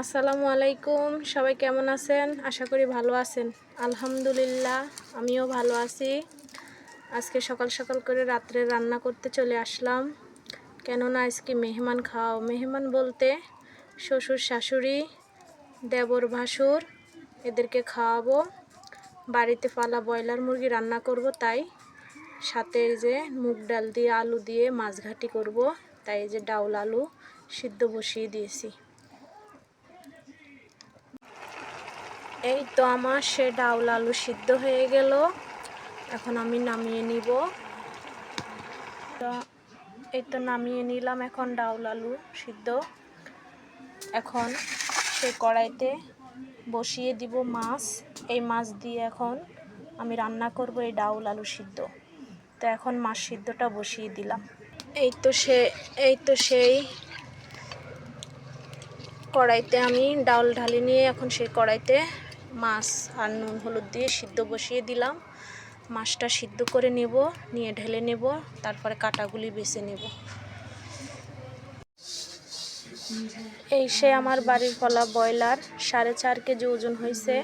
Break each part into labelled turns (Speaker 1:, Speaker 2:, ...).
Speaker 1: আসসালামু আলাইকুম, সবাই কেমন আছেন? আশা করি ভালো আছেন। আলহামদুলিল্লাহ আমিও ভালো আছি। আজকে সকাল সকাল করে রাত্রে রান্না করতে চলে আসলাম, কেননা আজকে মেহমান বলতে শ্বশুর শাশুড়ি, দেবর ভাসুর, এদেরকে খাওয়াবো। বাড়িতে পালা ব্রয়লার মুরগি রান্না করব, তাই সাথে যে মুগ ডাল দিয়ে আলু দিয়ে মাছ ঘাঁটি করব, তাই যে ডাউল আলু সিদ্ধ বসিয়ে দিয়েছি। এই তো আমার সে ডাউল আলু সিদ্ধ হয়ে গেল, এখন আমি নামিয়ে নিব। তো এই তো নামিয়ে নিলাম এখন ডাউল আলু সিদ্ধ। এখন সে কড়াইতে বসিয়ে দিব মাছ। এই মাছ দিয়ে এখন আমি রান্না করব এই ডাউল আলু সিদ্ধ। তো এখন মাছ সিদ্ধটা বসিয়ে দিলাম। এই তো সেই কড়াইতে আমি ডাউল ঢালি নিয়ে এখন সেই কড়াইতে মাছ আর নুন হলুদ দিয়ে সিদ্ধ বসিয়ে দিলাম। মাছটা সিদ্ধ করে নেব, নিয়ে ঢেলে নেব, তারপরে কাটাগুলি বেছে নেব। এই সে আমার বাড়ির পালা ব্রয়লার 4.5 কেজি ওজন হয়েছে।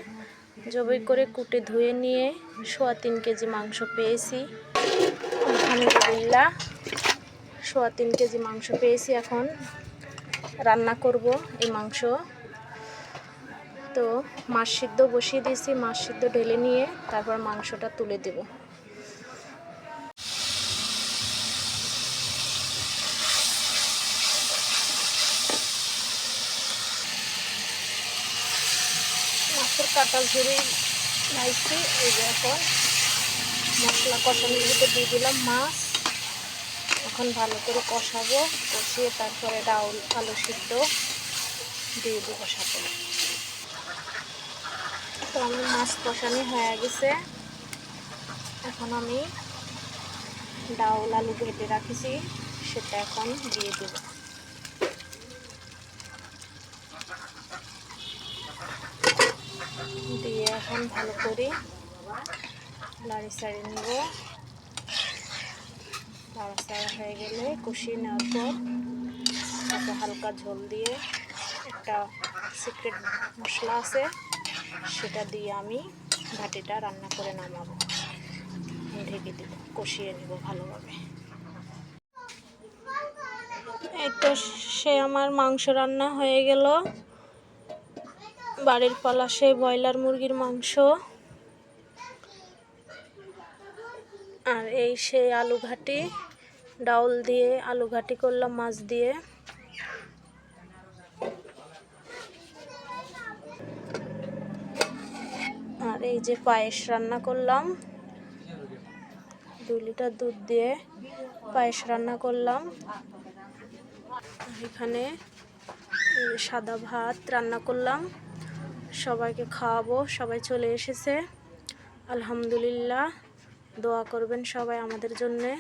Speaker 1: জবাই করে কুটে ধুয়ে নিয়ে 3.25 কেজি মাংস পেয়েছি। আলহামদুলিল্লাহ 3.25 কেজি মাংস পেয়েছি। এখন রান্না করব এই মাংস। তো মাছ সিদ্ধ বসিয়ে দিয়েছি, মাছ সিদ্ধ ঢেলে নিয়ে তারপর মাংসটা তুলে দেব। মাছের কাটা ঝুড়ি ভাইছি। এই যে এখন মশলা কষানোর ভিতরে দিয়ে দিলাম মাছ। এখন ভালো করে কষাবো, কষিয়ে তারপরে ডাউল আলু সিদ্ধ দিয়ে দেবো সাথে। তো আমি মাছ কষানো হয়ে গেছে, এখন আমি ডাউল আলু কেটে রাখেছি সেটা এখন দিয়ে দেব। দিয়ে এখন ভালো করে নাড়ি চাড়ি নেব। নাড়াচাড়া হয়ে গেলে কষিয়ে নেওয়ার পর তাতে হালকা ঝোল দিয়ে একটা সিক্রেট মশলা আছে, সেটা দিয়ে আমি ঘাটিটা রান্না করে নামাবো। ঢেকে দেব, কষিয়ে নেব ভালোভাবে। এই তো সে আমার মাংস রান্না হয়ে গেল, বাড়ির পালা সেই ব্রয়লার মুরগির মাংস। আর এই সেই আলু ঘাটি, ডাউল দিয়ে আলু ঘাটি করলাম মাছ দিয়ে। আর এই যে পায়েস রান্না করলাম, 2 লিটার দুধ দিয়ে পায়েস রান্না করলাম। এখানে সাদা ভাত রান্না করলাম, সবাইকে খাওয়াবো। সবাই চলে এসেছে, আলহামদুলিল্লাহ। দোয়া করবেন সবাই আমাদের জন্যে।